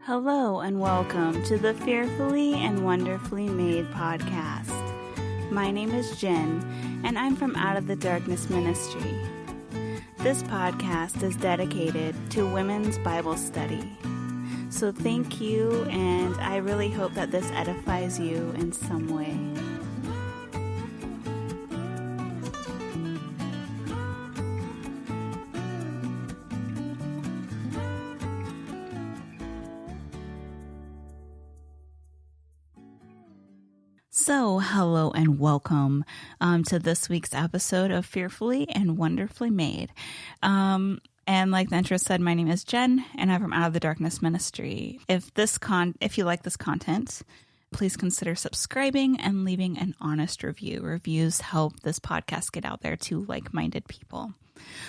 Hello and welcome to the Fearfully and Wonderfully Made podcast. My name is Jen, and I'm from Out of the Darkness Ministry. This podcast is dedicated to women's Bible study. So thank you, and I really hope that this edifies you in some way. So, hello and welcome to this week's episode of Fearfully and Wonderfully Made. And like the intro said, my name is Jen, and I'm from Out of the Darkness Ministry. If you like this content, please consider subscribing and leaving an honest review. Reviews help this podcast get out there to like-minded people.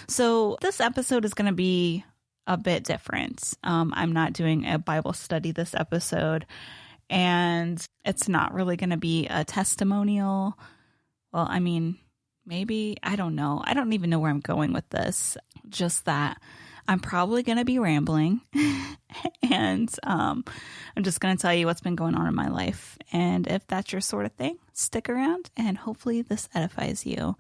So, this episode is going to be a bit different. I'm not doing a Bible study this episode. And it's not really going to be a testimonial. Well, I mean, maybe, I don't know. I don't even know where I'm going with this. Just that I'm probably going to be rambling. And I'm just going to tell you what's been going on in my life. And if that's your sort of thing, stick around and hopefully this edifies you.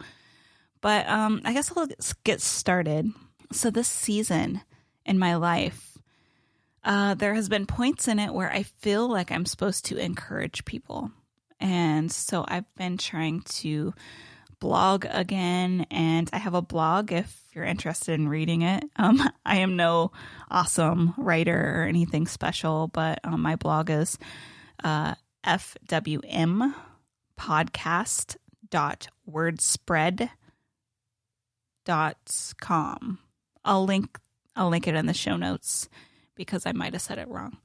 But I guess let's get started. So this season in my life, there has been points in it where I feel like I'm supposed to encourage people. And so I've been trying to blog again, and I have a blog if you're interested in reading it. I am no awesome writer or anything special, but my blog is FWM podcast.wordspread.com. I'll link it in the show notes, because I might have said it wrong.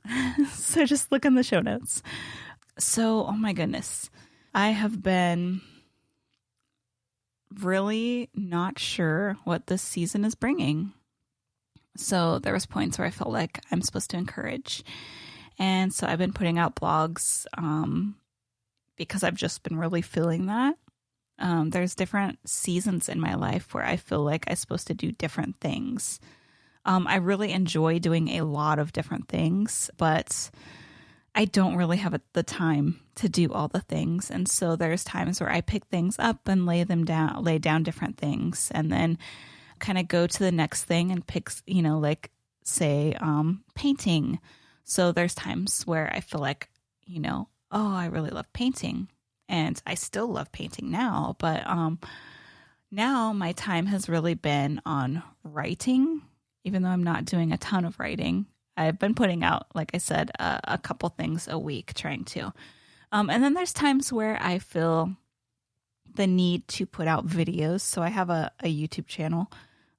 So just look in the show notes. So, oh my goodness. I have been really not sure what this season is bringing. So there was points where I felt like I'm supposed to encourage. And so I've been putting out blogs because I've just been really feeling that. There's different seasons in my life where I feel like I'm supposed to do different things. I really enjoy doing a lot of different things, but I don't really have the time to do all the things. And so there's times where I pick things up and lay down different things, and then kind of go to the next thing and pick, like say, painting. So there's times where I feel like, I really love painting, and I still love painting now, but now my time has really been on writing. Even though I'm not doing a ton of writing, I've been putting out, like I said, a couple things a week, trying to. And then there's times where I feel the need to put out videos. So I have a YouTube channel.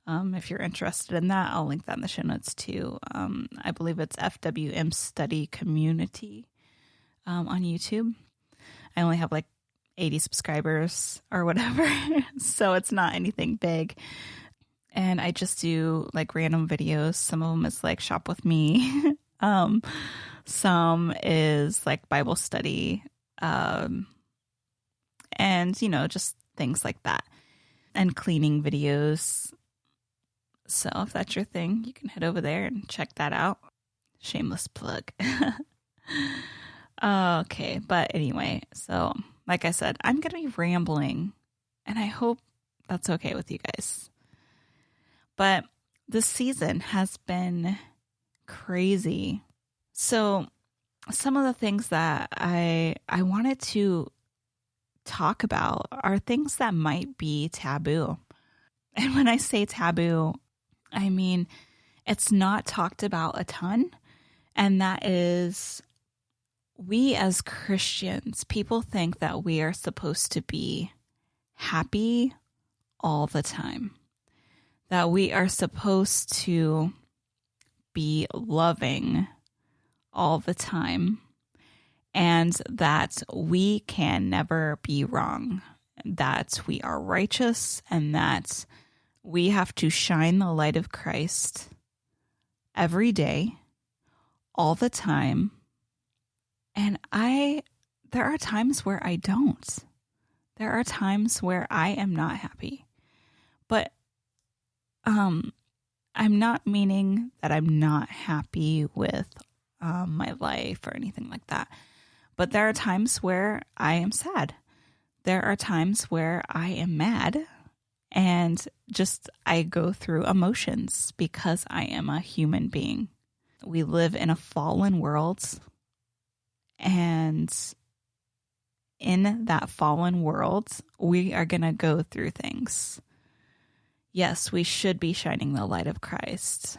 If you're interested in that, I'll link that in the show notes too. I believe it's FWM Study Community on YouTube. I only have like 80 subscribers or whatever, so it's not anything big. And I just do like random videos. Some of them is like shop with me. Some is like Bible study. And, just things like that. And cleaning videos. So if that's your thing, you can head over there and check that out. Shameless plug. Okay. But anyway, so like I said, I'm going to be rambling. And I hope that's okay with you guys. But this season has been crazy. So some of the things that I wanted to talk about are things that might be taboo. And when I say taboo, I mean it's not talked about a ton. And that is, we as Christians, people think that we are supposed to be happy all the time. That we are supposed to be loving all the time, and that we can never be wrong, that we are righteous, and that we have to shine the light of Christ every day, all the time. And there are times where I don't. There are times where I am not happy. But I'm not meaning that I'm not happy with my life or anything like that. But there are times where I am sad. There are times where I am mad, and just I go through emotions because I am a human being. We live in a fallen world, and in that fallen world, we are going to go through things. Yes, we should be shining the light of Christ,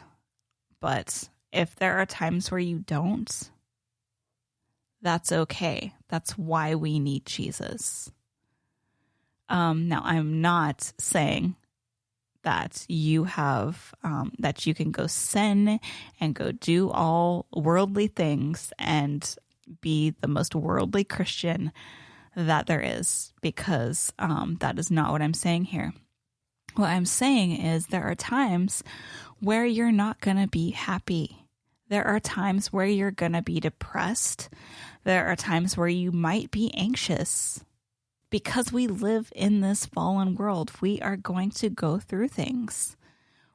but if there are times where you don't, that's okay. That's why we need Jesus. Now, I'm not saying that you have, that you can go sin and go do all worldly things and be the most worldly Christian that there is, because that is not what I'm saying here. What I'm saying is there are times where you're not going to be happy. There are times where you're going to be depressed. There are times where you might be anxious. Because we live in this fallen world, we are going to go through things.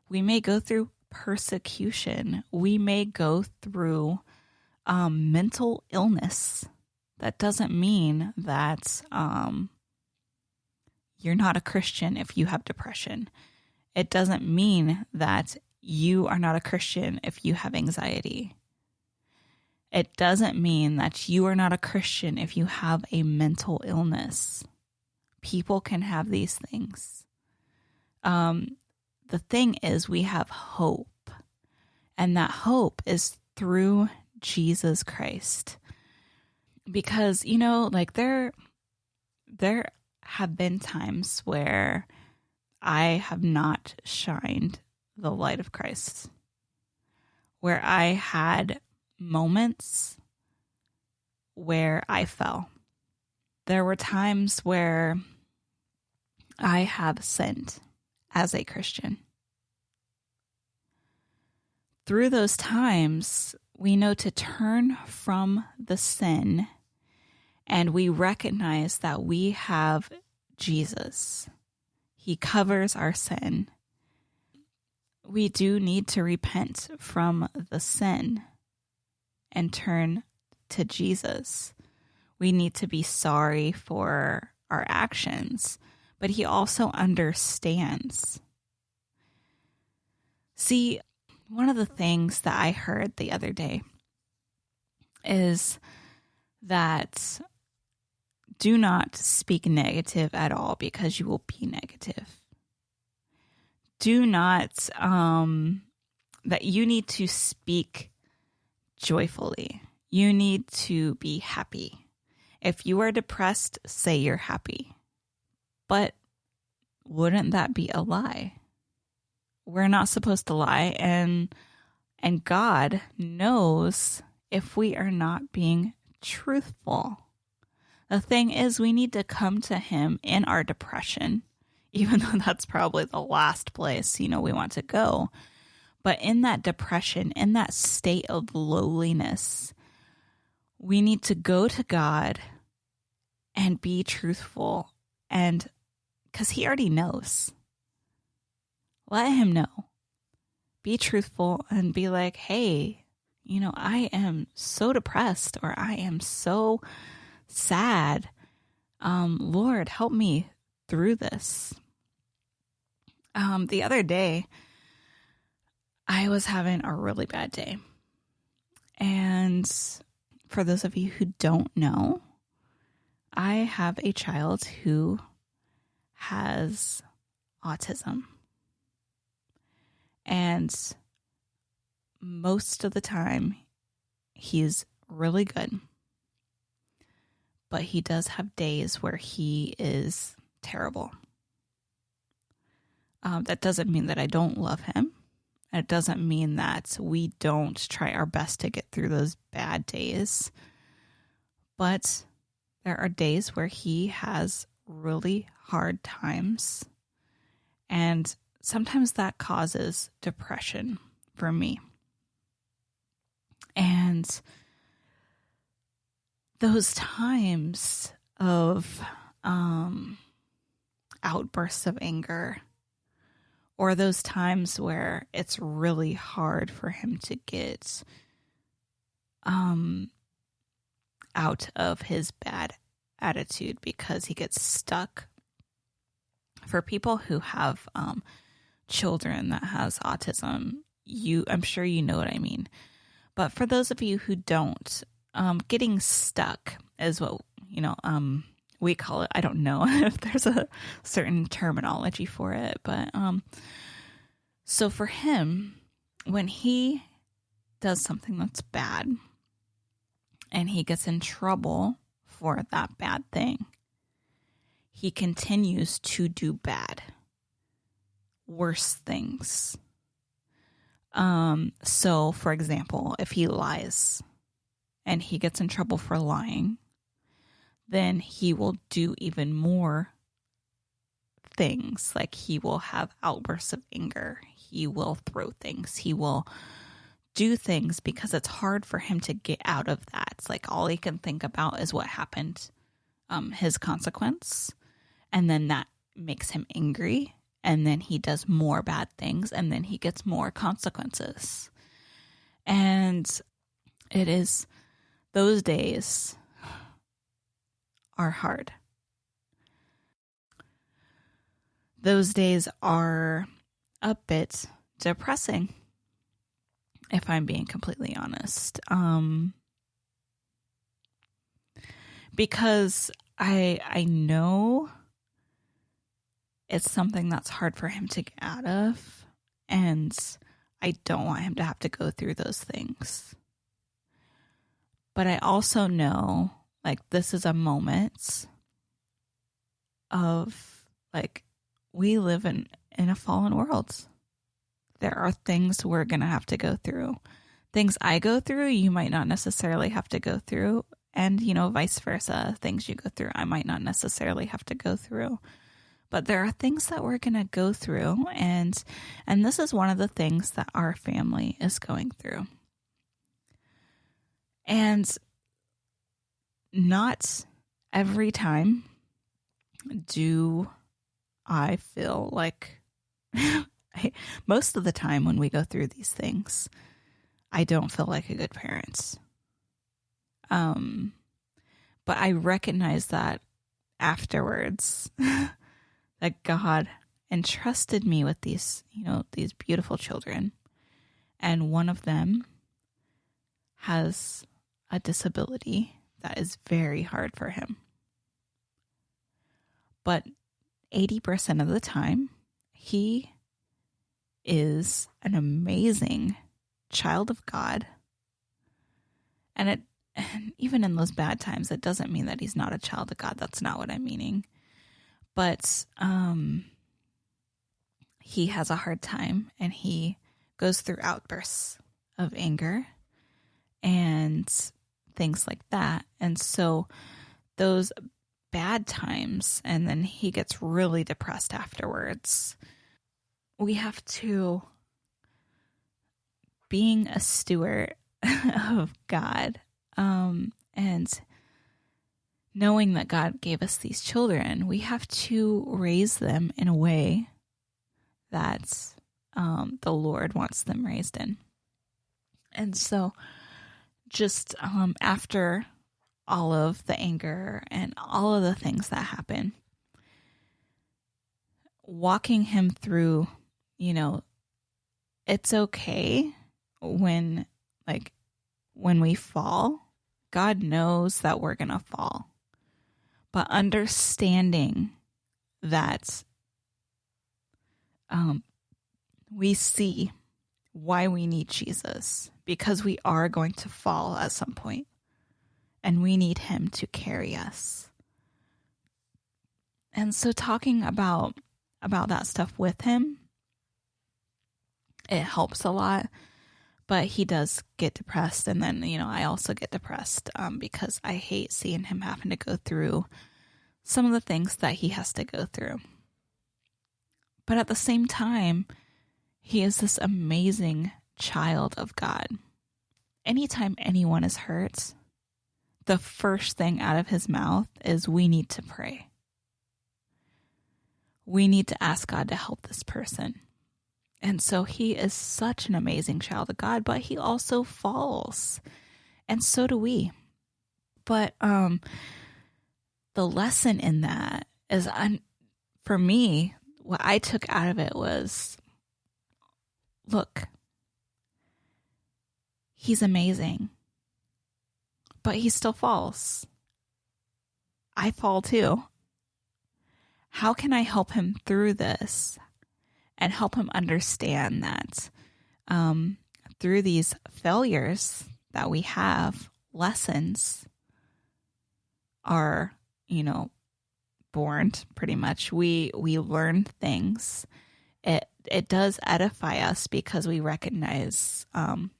We may go through persecution. We may go through mental illness. That doesn't mean that you're not a Christian if you have depression. It doesn't mean that you are not a Christian if you have anxiety. It doesn't mean that you are not a Christian if you have a mental illness. People can have these things. The thing is, we have hope, and that hope is through Jesus Christ. Because, you know, like there have been times where I have not shined the light of Christ, where I had moments where I fell. There were times where I have sinned as a Christian. Through those times, we know to turn from the sin, and we recognize that we have Jesus. He covers our sin. We do need to repent from the sin and turn to Jesus. We need to be sorry for our actions, but he also understands. See, one of the things that I heard the other day is that do not speak negative at all, because you will be negative. Do not, that you need to speak joyfully. You need to be happy. If you are depressed, say you're happy. But wouldn't that be a lie? We're not supposed to lie, and God knows if we are not being truthful. The thing is, we need to come to him in our depression, even though that's probably the last place, we want to go. But in that depression, in that state of lowliness, we need to go to God and be truthful, and because he already knows. Let him know. Be truthful and be like, hey, I am so depressed, or I am so sad. Lord, help me through this. The other day, I was having a really bad day. And for those of you who don't know, I have a child who has autism. And most of the time, he's really good. But he does have days where he is terrible. That doesn't mean that I don't love him. It doesn't mean that we don't try our best to get through those bad days. But there are days where he has really hard times. And sometimes that causes depression for me. And those times of outbursts of anger, or those times where it's really hard for him to get out of his bad attitude because he gets stuck. For people who have children that has autism, I'm sure you know what I mean. But for those of you who don't, getting stuck is what, we call it. I don't know if there's a certain terminology for it, but so for him, when he does something that's bad and he gets in trouble for that bad thing, he continues to do bad, worse things. So for example, if he lies and he gets in trouble for lying, then he will do even more things. Like he will have outbursts of anger. He will throw things. He will do things because it's hard for him to get out of that. It's like all he can think about is what happened, his consequence. And then that makes him angry. And then he does more bad things. And then he gets more consequences. And it is, those days are hard. Those days are a bit depressing, if I'm being completely honest. Because I know it's something that's hard for him to get out of, and I don't want him to have to go through those things. But I also know, like, this is a moment of, like, we live in a fallen world. There are things we're going to have to go through. Things I go through, you might not necessarily have to go through. And, vice versa. Things you go through, I might not necessarily have to go through. But there are things that we're going to go through. And this is one of the things that our family is going through. And not every time do I feel like, most of the time when we go through these things, I don't feel like a good parent. But I recognize that afterwards, that God entrusted me with these beautiful children. And one of them has a disability that is very hard for him. But 80% of the time, he is an amazing child of God. And even in those bad times, it doesn't mean that he's not a child of God. That's not what I'm meaning. But he has a hard time, and he goes through outbursts of anger and things like that. And so those bad times, and then he gets really depressed afterwards. We have to, being a steward of God, and knowing that God gave us these children, we have to raise them in a way that the Lord wants them raised in. And so just after all of the anger and all of the things that happen, walking him through, it's okay when we fall. God knows that we're going to fall. But understanding that we see why we need Jesus, because we are going to fall at some point, and we need him to carry us. And so talking about that stuff with him, it helps a lot. But he does get depressed, and then, I also get depressed because I hate seeing him having to go through some of the things that he has to go through. But at the same time, he is this amazing child of God. Anytime anyone is hurt, the first thing out of his mouth is, we need to pray. We need to ask God to help this person. And so he is such an amazing child of God, but he also falls. And so do we. But the lesson in that is, for me, what I took out of it was, look, he's amazing, but he still falls. I fall too. How can I help him through this and help him understand that through these failures that we have, lessons are, born pretty much. We learn things. It does edify us because we recognize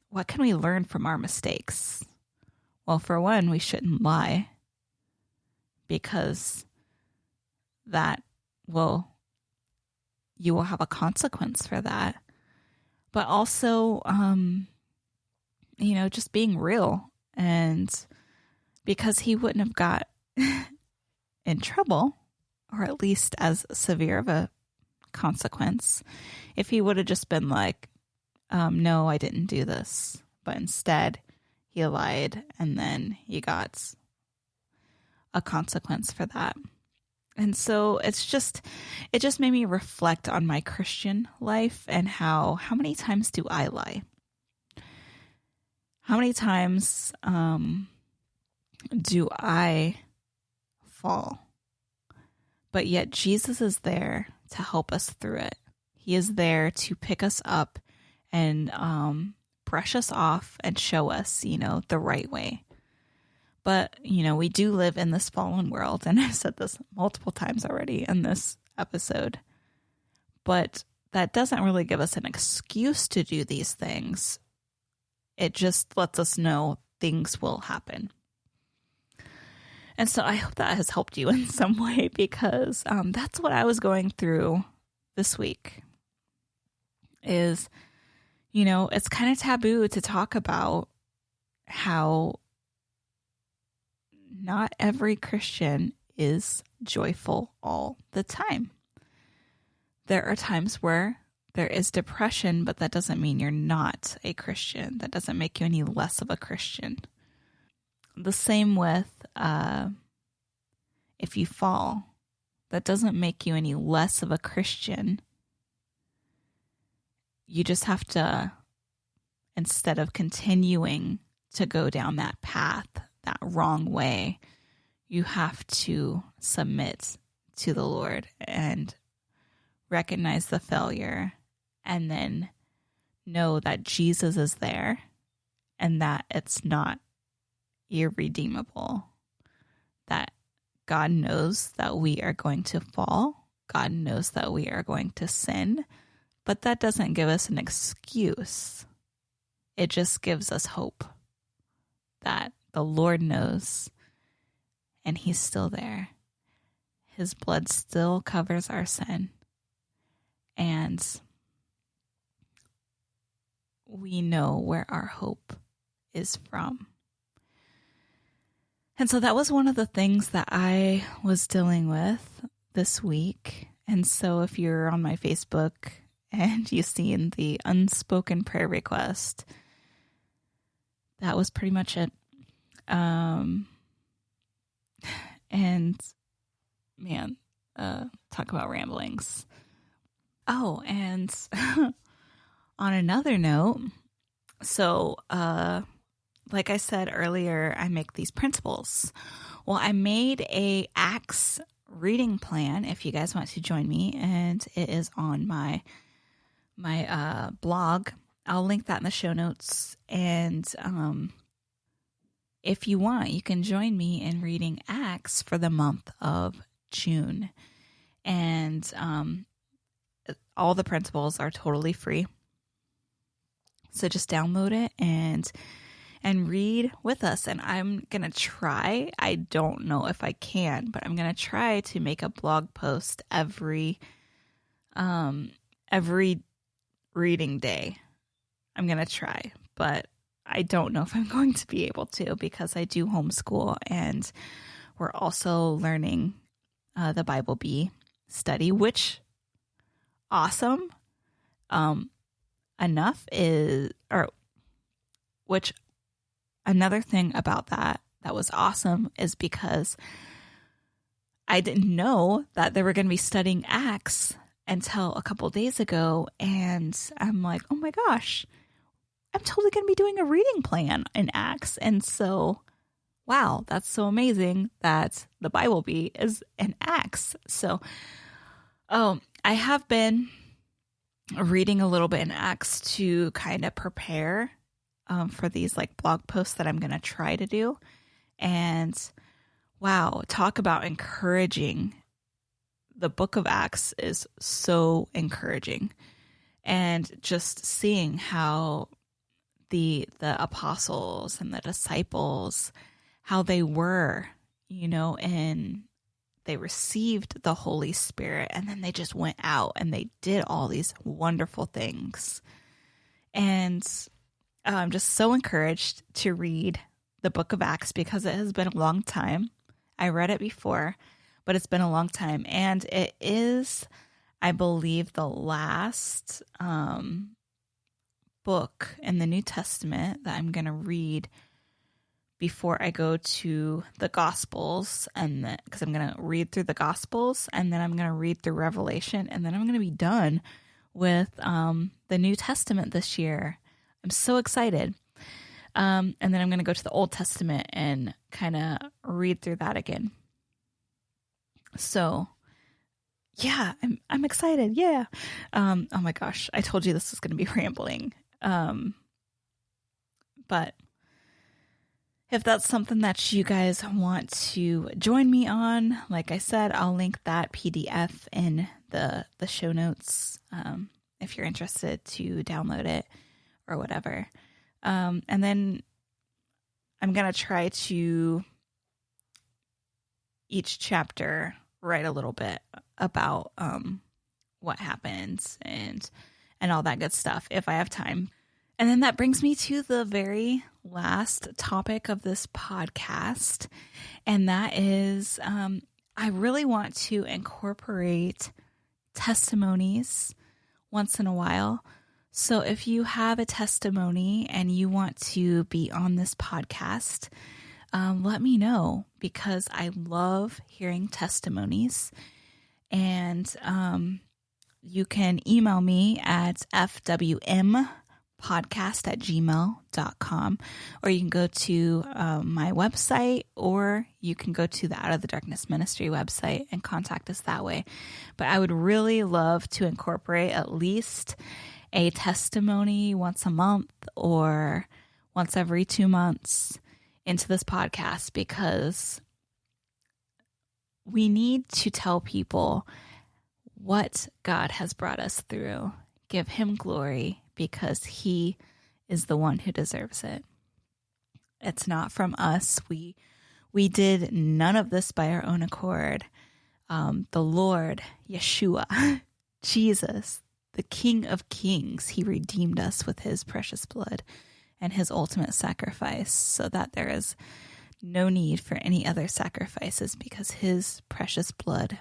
what can we learn from our mistakes. Well, for one, we shouldn't lie, because you will have a consequence for that. But also, just being real, and because he wouldn't have got in trouble, or at least as severe of a consequence, if he would have just been like, no, I didn't do this. But instead, he lied, and then he got a consequence for that. And so it just made me reflect on my Christian life and how many times do I lie? How many times do I fall? But yet Jesus is there to help us through it. He is there to pick us up and brush us off and show us, the right way. But, we do live in this fallen world, and I've said this multiple times already in this episode. But that doesn't really give us an excuse to do these things. It just lets us know things will happen. And so I hope that has helped you in some way, because that's what I was going through this week. Is, it's kind of taboo to talk about how not every Christian is joyful all the time. There are times where there is depression, but that doesn't mean you're not a Christian. That doesn't make you any less of a Christian. The same with if you fall, that doesn't make you any less of a Christian. You just have to, instead of continuing to go down that path, that wrong way, you have to submit to the Lord and recognize the failure, and then know that Jesus is there and that it's not irredeemable, that God knows that we are going to fall. God knows that we are going to sin, but that doesn't give us an excuse. It just gives us hope that the Lord knows, and he's still there. His blood still covers our sin, and we know where our hope is from. And so that was one of the things that I was dealing with this week. And so if you're on my Facebook and you've seen the unspoken prayer request, that was pretty much it. And man, talk about ramblings. Oh, and on another note, so like I said earlier, I make these principles. Well, I made a Acts reading plan if you guys want to join me, and it is on my blog. I'll link that in the show notes. And if you want, you can join me in reading Acts for the month of June. And all the principles are totally free. So just download it and read with us. And I'm going to try, I don't know if I can, but I'm going to try to make a blog post every reading day. I'm going to try, but I don't know if I'm going to be able to, because I do homeschool, and we're also learning the Bible Bee study, which awesome. Which another thing about that was awesome is because I didn't know that they were going to be studying Acts until a couple days ago. And I'm like, oh my gosh, I'm totally going to be doing a reading plan in Acts. And so, wow, that's so amazing that the Bible Bee is in Acts. So, I have been reading a little bit in Acts to kind of prepare for these like blog posts that I'm going to try to do. And wow, talk about encouraging. The book of Acts is so encouraging. And just seeing how the apostles and the disciples, how they were, and they received the Holy Spirit, and then they just went out and they did all these wonderful things. And I'm just so encouraged to read the book of Acts because it has been a long time. I read it before, but it's been a long time. And it is, I believe, the last book in the New Testament that I'm going to read before I go to the Gospels, and because I'm going to read through the Gospels, and then I'm going to read through Revelation, and then I'm going to be done with the New Testament this year. I'm so excited. And then I'm going to go to the Old Testament and kind of read through that again. So, yeah, I'm excited. Yeah. Oh my gosh, I told you this was going to be rambling. But if that's something that you guys want to join me on, like I said, I'll link that PDF in the show notes if you're interested to download it or whatever. And then I'm going to try to each chapter write a little bit about what happens and all that good stuff if I have time. And then that brings me to the very last topic of this podcast. And that is I really want to incorporate testimonies once in a while. So if you have a testimony and you want to be on this podcast, let me know, because I love hearing testimonies. And you can email me at fwmpodcast@gmail.com, or you can go to my website, or you can go to the Out of the Darkness Ministry website and contact us that way. But I would really love to incorporate at least a testimony once a month or once every 2 months into this podcast, because we need to tell people what God has brought us through. Give him glory, because he is the one who deserves it. It's not from us. We did none of this by our own accord. The Lord, Yeshua, Jesus, the King of Kings, he redeemed us with his precious blood and his ultimate sacrifice, so that there is no need for any other sacrifices, because his precious blood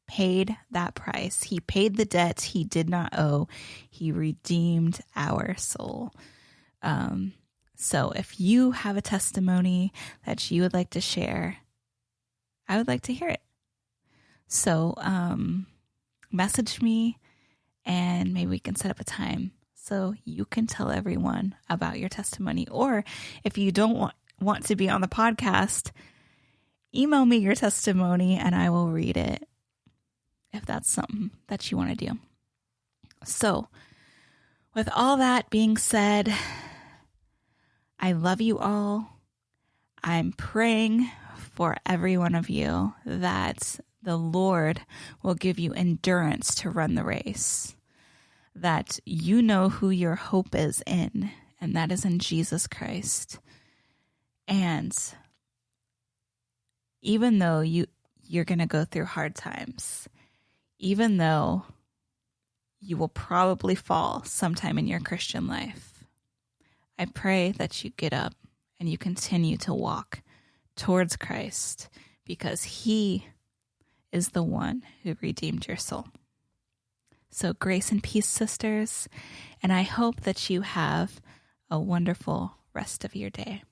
paid that price. He paid the debt he did not owe. He redeemed our soul. So if you have a testimony that you would like to share, I would like to hear it. So message me, and maybe we can set up a time so you can tell everyone about your testimony. Or if you don't want to be on the podcast, email me your testimony and I will read it, if that's something that you want to do. So with all that being said, I love you all. I'm praying for every one of you that the Lord will give you endurance to run the race, that you know who your hope is in, and that is in Jesus Christ. And even though you're going to go through hard times, even though you will probably fall sometime in your Christian life, I pray that you get up and you continue to walk towards Christ, because he is the one who redeemed your soul. So grace and peace, sisters, and I hope that you have a wonderful rest of your day.